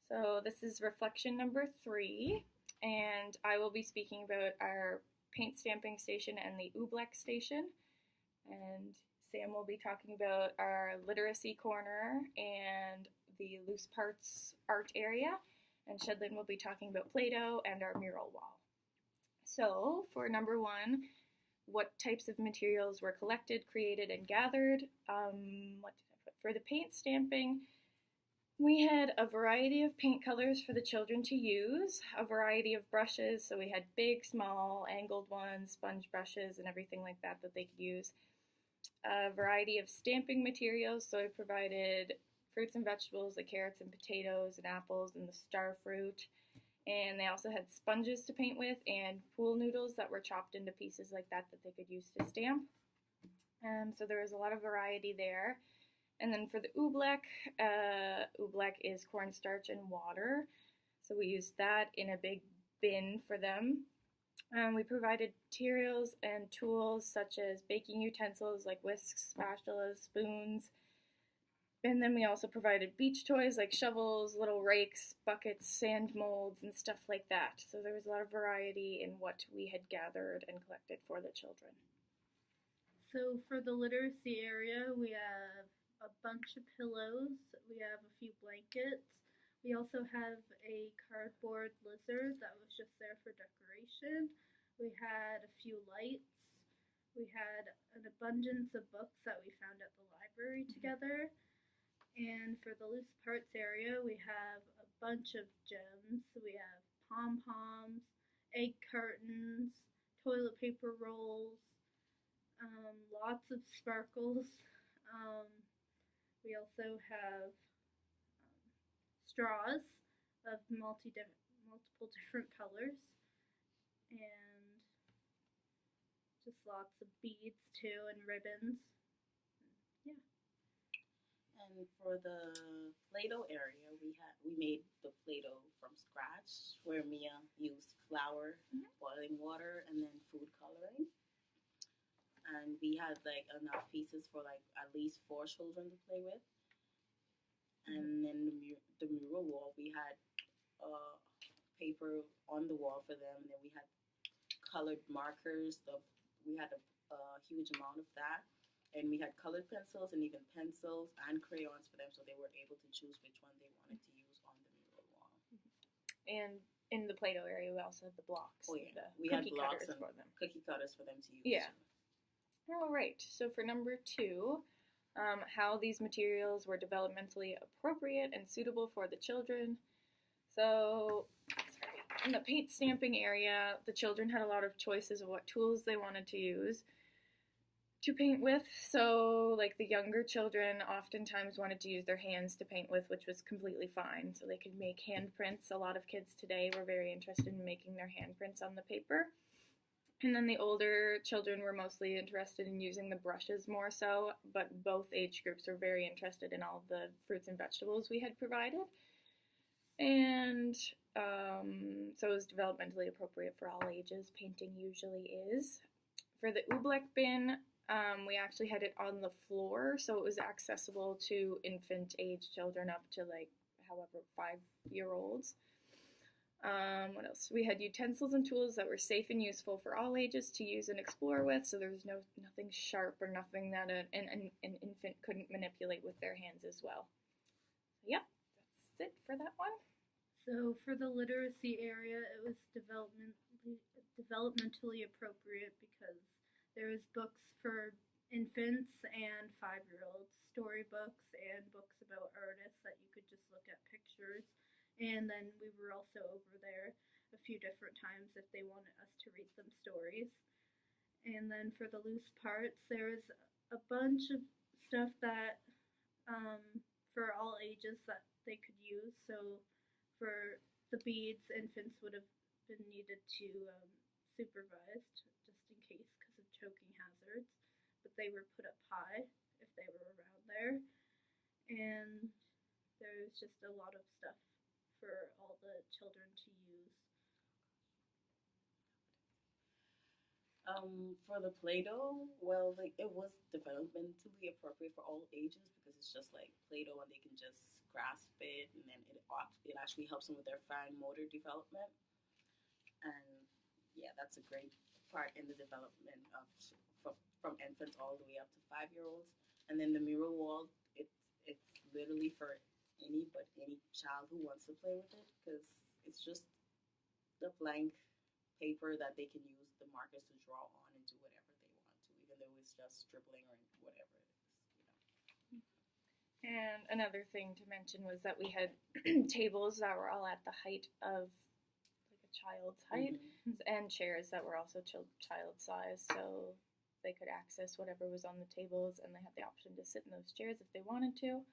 So this is reflection number 3, and I will be speaking about our paint stamping station and the oobleck station. And Sam will be talking about our literacy corner and the loose parts art area. And Shedline will be talking about Play-Doh and our mural wall. So for number 1, what types of materials were collected, created, and gathered? What did I put? For the paint stamping, we had a variety of paint colors for the children to use, a variety of brushes, so we had big, small, angled ones, sponge brushes, and everything like that that they could use. A variety of stamping materials, so I provided fruits and vegetables like carrots and potatoes and apples and the star fruit. And they also had sponges to paint with and pool noodles that were chopped into pieces like that that they could use to stamp. So there was a lot of variety there. And then for the oobleck, oobleck is cornstarch and water. So we used that in a big bin for them. We provided materials and tools such as baking utensils like whisks, spatulas, spoons. And then we also provided beach toys like shovels, little rakes, buckets, sand molds, and stuff like that. So there was a lot of variety in what we had gathered and collected for the children. So for the literacy area, we have a bunch of pillows, we have a few blankets, we also have a cardboard lizard that was just there for decoration, we had a few lights, we had an abundance of books that we found at the library together, and for the loose parts area, we have a bunch of gems, we have pom-poms, egg cartons, toilet paper rolls, lots of sparkles. We also have straws of multiple different colors, and just lots of beads too, and ribbons. Yeah. And for the Play-Doh area, we made the Play-Doh from scratch, where Mia used flour, boiling water, and then food coloring. And we had like enough pieces for like at least 4 children to play with. And then the mural wall, we had paper on the wall for them, and then we had colored markers. We had a huge amount of that, and we had colored pencils and even pencils and crayons for them, so they were able to choose which one they wanted to use on the mural wall. And in the Play-Doh area, we also had the blocks. Oh yeah, we had blocks and cookie cutters for them to use. Yeah. All right, so for number 2, how these materials were developmentally appropriate and suitable for the children. So, in the paint stamping area, the children had a lot of choices of what tools they wanted to use to paint with. So, like the younger children oftentimes wanted to use their hands to paint with, which was completely fine. So they could make handprints. A lot of kids today were very interested in making their handprints on the paper. And then the older children were mostly interested in using the brushes more so, but both age groups were very interested in all the fruits and vegetables we had provided. And so it was developmentally appropriate for all ages. Painting usually is. For the oobleck bin, we actually had it on the floor, so it was accessible to infant age children up to like however 5-year-olds. What else? We had utensils and tools that were safe and useful for all ages to use and explore with, so there was nothing sharp or nothing that an infant couldn't manipulate with their hands as well. Yep, that's it for that one. So for the literacy area, it was developmentally appropriate because there was books for infants and 5-year-olds, storybooks and books about artists that you could just look at pictures. And then we were also over there a few different times if they wanted us to read them stories. And then for the loose parts, there was a bunch of stuff that for all ages that they could use. So for the beads, infants would have been needed to supervised just in case because of choking hazards. But they were put up high if they were around there. And there's just a lot of stuff for all the children to use. For the Play-Doh, well, like it was developmentally appropriate for all ages because it's just like Play-Doh and they can just grasp it, and then it actually helps them with their fine motor development. And yeah, that's a great part in the development of from infants all the way up to 5-year-olds. And then the mural wall, it's literally for any child who wants to play with it, because it's just the blank paper that they can use the markers to draw on and do whatever they want to, even though it's just scribbling or whatever it is. And another thing to mention was that we had tables that were all at the height of like a child's height, and chairs that were also child size, so they could access whatever was on the tables, and they had the option to sit in those chairs if they wanted to.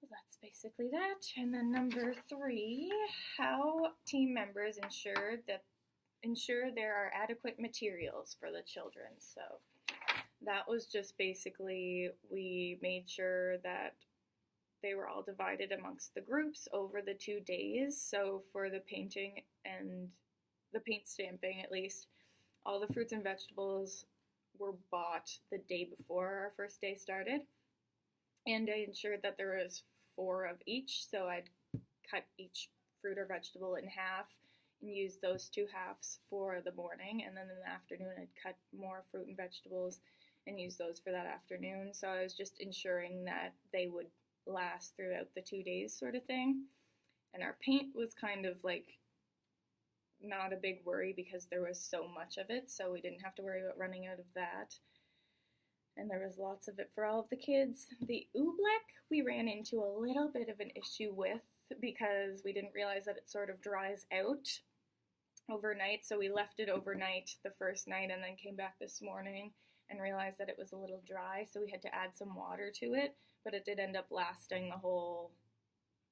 So that's basically that. And then number 3, how team members ensure there are adequate materials for the children. So that was just basically, we made sure that they were all divided amongst the groups over the 2 days. So for the painting and the paint stamping, at least, all the fruits and vegetables were bought the day before our first day started. And I ensured that there was 4 of each, so I'd cut each fruit or vegetable in half and use those 2 halves for the morning, and then in the afternoon I'd cut more fruit and vegetables and use those for that afternoon. So I was just ensuring that they would last throughout the 2 days, sort of thing. And our paint was kind of like not a big worry because there was so much of it, so we didn't have to worry about running out of that. And there was lots of it for all of the kids. The oobleck we ran into a little bit of an issue with because we didn't realize that it sort of dries out overnight, so we left it overnight the first night and then came back this morning and realized that it was a little dry, so we had to add some water to it, but it did end up lasting the whole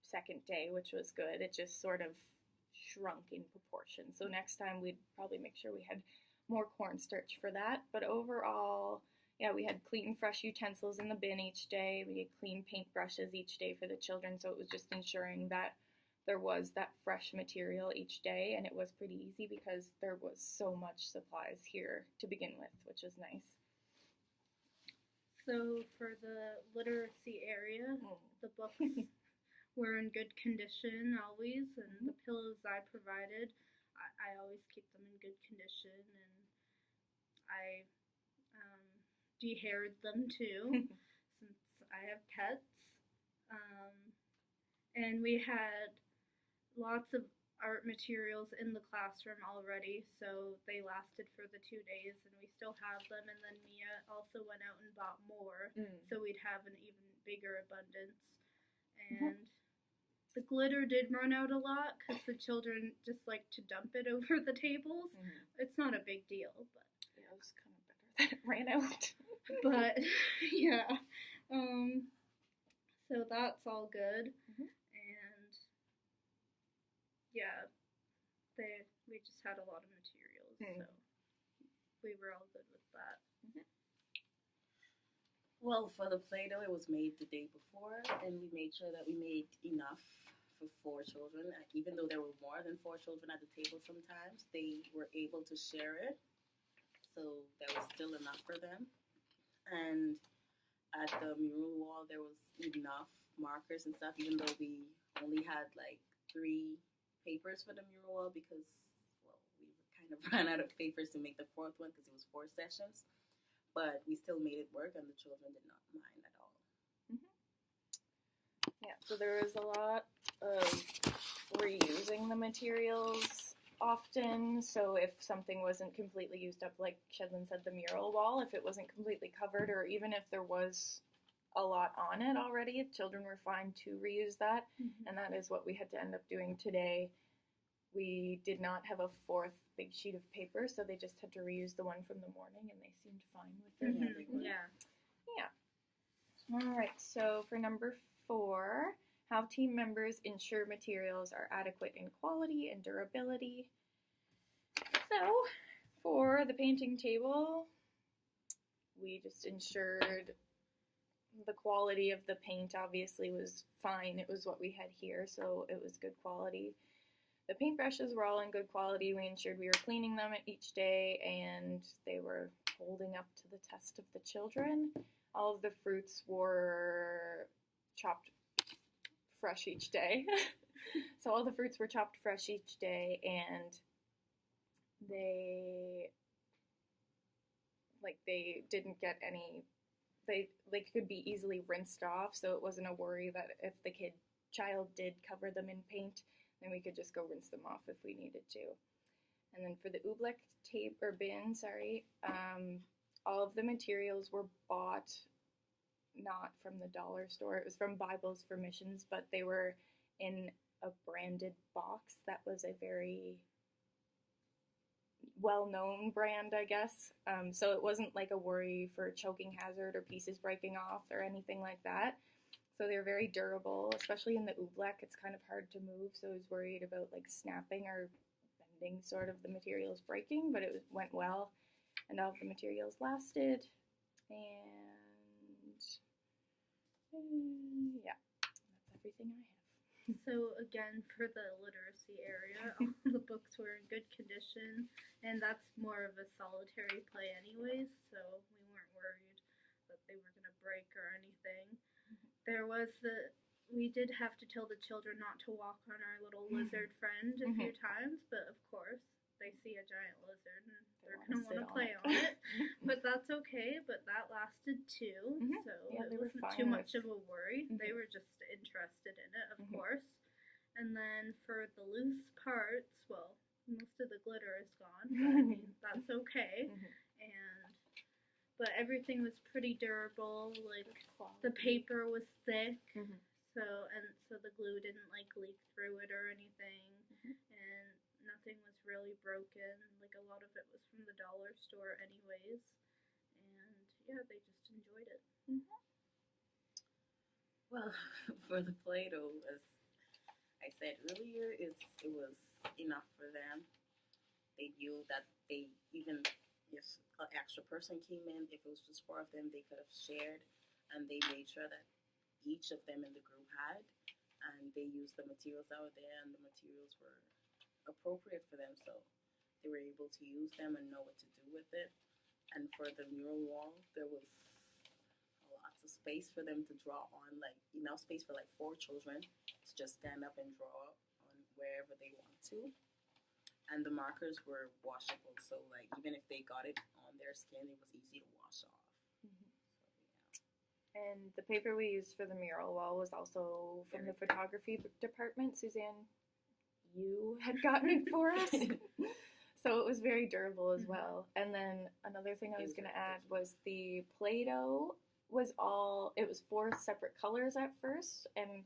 second day, which was good. It just sort of shrunk in proportion, so next time we'd probably make sure we had more cornstarch for that. But overall, yeah, we had clean, fresh utensils in the bin each day. We had clean paintbrushes each day for the children, so it was just ensuring that there was that fresh material each day, and it was pretty easy because there was so much supplies here to begin with, which was nice. So for the literacy area, the books were in good condition always, and the pillows I provided, I always keep them in good condition, and I de-haired them too, since I have pets. And we had lots of art materials in the classroom already, so they lasted for the 2 days, and we still have them. And then Mia also went out and bought more, so we'd have an even bigger abundance. And the glitter did run out a lot because the children just like to dump it over the tables. It's not a big deal, but yeah, it was kind of better that it ran out. But yeah, so that's all good. And yeah, we just had a lot of materials, so we were all good with that. Well, for the Play-Doh, it was made the day before, and we made sure that we made enough for 4 children. Even though there were more than 4 children at the table sometimes, they were able to share it, so there was still enough for them. And at the mural wall, there was enough markers and stuff, even though we only had like 3 papers for the mural wall because, well, we kind of ran out of papers to make the 4th one because it was 4 sessions. But we still made it work, and the children did not mind at all. Yeah, so there was a lot of reusing the materials often. So if something wasn't completely used up, like Shedline said, the mural wall, if it wasn't completely covered, or even if there was a lot on it already, children were fine to reuse that. And that is what we had to end up doing today. We did not have a 4th big sheet of paper, so they just had to reuse the one from the morning, and they seemed fine with it. Yeah. All right, so for number 4, how team members ensure materials are adequate in quality and durability. So for the painting table, we just ensured the quality of the paint obviously was fine. It was what we had here, so it was good quality. The paintbrushes were all in good quality. We ensured we were cleaning them each day, and they were holding up to the test of the children. All of the fruits were chopped fresh each day. So all the fruits were chopped fresh each day, and they didn't get any, they could be easily rinsed off, so it wasn't a worry that if the child did cover them in paint, then we could just go rinse them off if we needed to. And then for the oobleck tape or bin, all of the materials were bought not from the dollar store. It was from Bibles for Missions, but they were in a branded box that was a very well-known brand, I guess. So it wasn't like a worry for choking hazard or pieces breaking off or anything like that. So they're very durable, especially in the oobleck. It's kind of hard to move, so I was worried about like snapping or bending sort of the materials breaking, but it went well, and all of the materials lasted. And yeah, that's everything I have. So again, for the literacy area, all the books were in good condition, and that's more of a solitary play anyways, so we weren't worried that they were going to break or anything. We did have to tell the children not to walk on our little lizard friend a few times, but of course, they see a giant lizard and they're going to want to play on it. But that's okay, but that lasted too, so it wasn't too much of a worry. They were just interested in it, of course. And then for the loose parts, well, most of the glitter is gone, but I mean, that's okay. But everything was pretty durable, like the paper was thick, so the glue didn't like leak through it or anything, and nothing was really broken. Like a lot of it was from the dollar store anyways, and yeah, they just enjoyed it. Well, for the Play-Doh, as I said earlier, it was enough for them. They knew that even if an extra person came in, if it was just 4 of them, they could have shared, and they made sure that each of them in the group had, and they used the materials that were there, and the materials were appropriate for them, so they were able to use them and know what to do with it. And for the mural wall, there was lots of space for them to draw on, like enough space for like 4 children to just stand up and draw on wherever they want to. And the markers were washable, so like even if they got it on their skin, it was easy to wash off. So, yeah. And the paper we used for the mural wall was also from the photography department. Suzanne, you had gotten it for us. So it was very durable as well. And then another thing I was going to add was the Play-Doh was 4 separate colors at first, and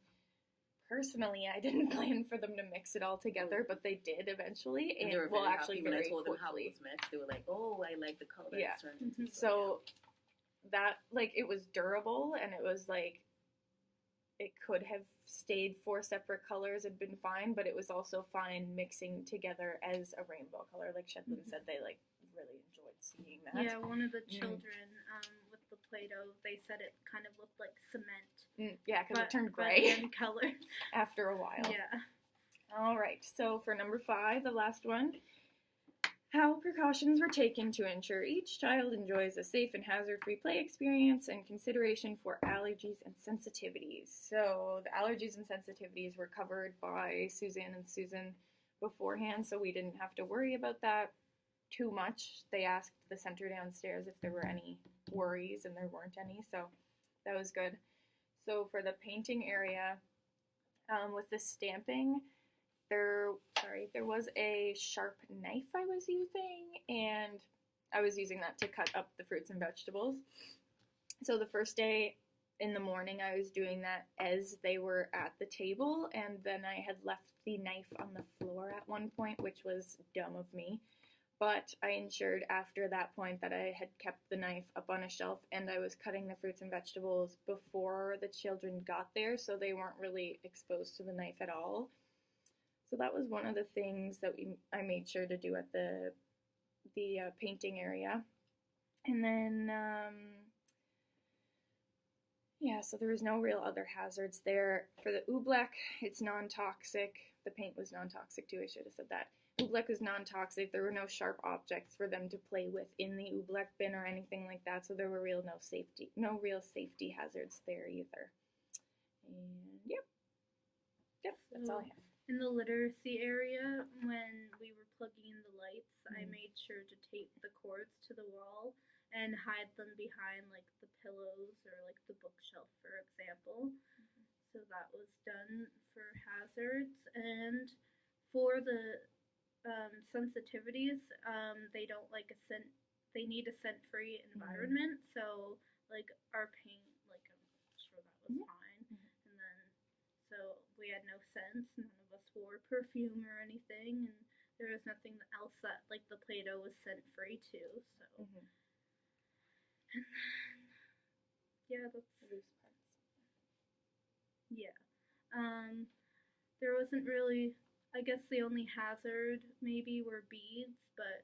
personally, I didn't plan for them to mix it all together, but they did eventually, and they were very happy when I very told them how quickly. it was mixed. They were like, "Oh, I like the color." Yeah. So that it was durable, and it was like it could have stayed 4 separate colors and been fine, but it was also fine mixing together as a rainbow color. Like Shedline said, they really enjoyed seeing that. Yeah, one of the children with the Play-Doh, they said it kind of looked like cement. Yeah, because it turned gray in color after a while. Yeah. All right, so for number 5, the last one, how precautions were taken to ensure each child enjoys a safe and hazard-free play experience, and consideration for allergies and sensitivities. So the allergies and sensitivities were covered by Suzanne and Susan beforehand, so we didn't have to worry about that too much. They asked the center downstairs if there were any worries, and there weren't any, so that was good. So for the painting area, with the stamping, there was a sharp knife I was using, and I was using that to cut up the fruits and vegetables. So the first day in the morning, I was doing that as they were at the table, and then I had left the knife on the floor at one point, which was dumb of me. But I ensured after that point that I had kept the knife up on a shelf, and I was cutting the fruits and vegetables before the children got there, so they weren't really exposed to the knife at all. So that was one of the things that I made sure to do at the painting area. And then, so there was no real other hazards there. For the oobleck, it's non-toxic. The paint was non-toxic too, I should have said that. Oobleck was non-toxic. There were no sharp objects for them to play with in the oobleck bin or anything like that, so there were no real safety hazards there either. And yep, Yep, that's all I have. In the literacy area, when we were plugging in the lights, I made sure to tape the cords to the wall and hide them behind like the pillows or like the bookshelf, for example. So that was done for hazards. And for the sensitivities, they don't like a scent. They need a scent-free environment. So like our paint, like I'm sure that was fine. And then so we had no scents. None of us wore perfume or anything, and there was nothing else that like the Play-Doh was scent-free too. So and then, yeah, that's Loose parts. yeah. There wasn't really. I guess the only hazard maybe were beads, but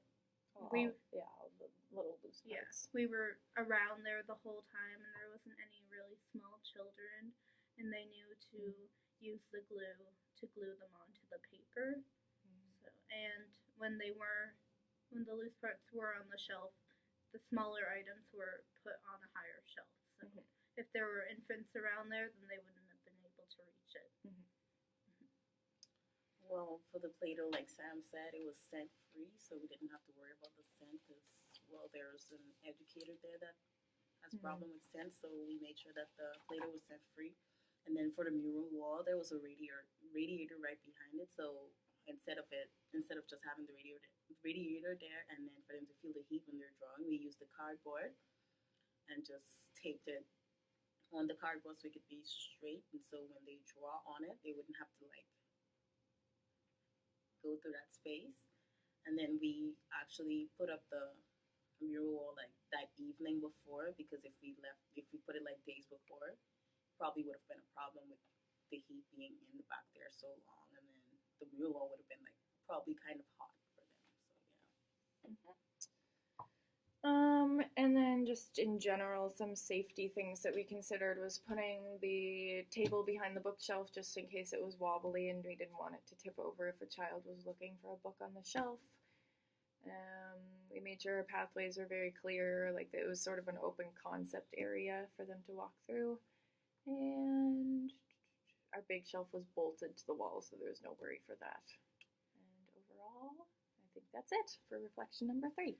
All we the little loose parts. we were around there the whole time, and there wasn't any really small children, and they knew to use the glue to glue them onto the paper. So, and when the loose parts were on the shelf, the smaller items were put on a higher shelf. So if there were infants around there, then they wouldn't have been able to reach it. Well, for the Play-Doh, like Sam said, it was scent-free, so we didn't have to worry about the scent because, well, there's an educator there that has a problem with scent, so we made sure that the Play-Doh was scent-free. And then for the mural wall, there was a radiator right behind it, so instead of just having the radiator there and then for them to feel the heat when they're drawing, we used the cardboard and just taped it on the cardboard so it could be straight, and so when they draw on it, they wouldn't have to like go through that space. And then we actually put up the mural wall like that evening before, because if we put it like days before, probably would have been a problem with the heat being in the back there so long, and then the mural wall would have been like probably kind of hot for them. So yeah. And then just in general, some safety things that we considered was putting the table behind the bookshelf just in case it was wobbly and we didn't want it to tip over if a child was looking for a book on the shelf. We made sure our pathways were very clear, like it was sort of an open concept area for them to walk through. And our big shelf was bolted to the wall, so there was no worry for that. And overall, I think that's it for reflection number 3.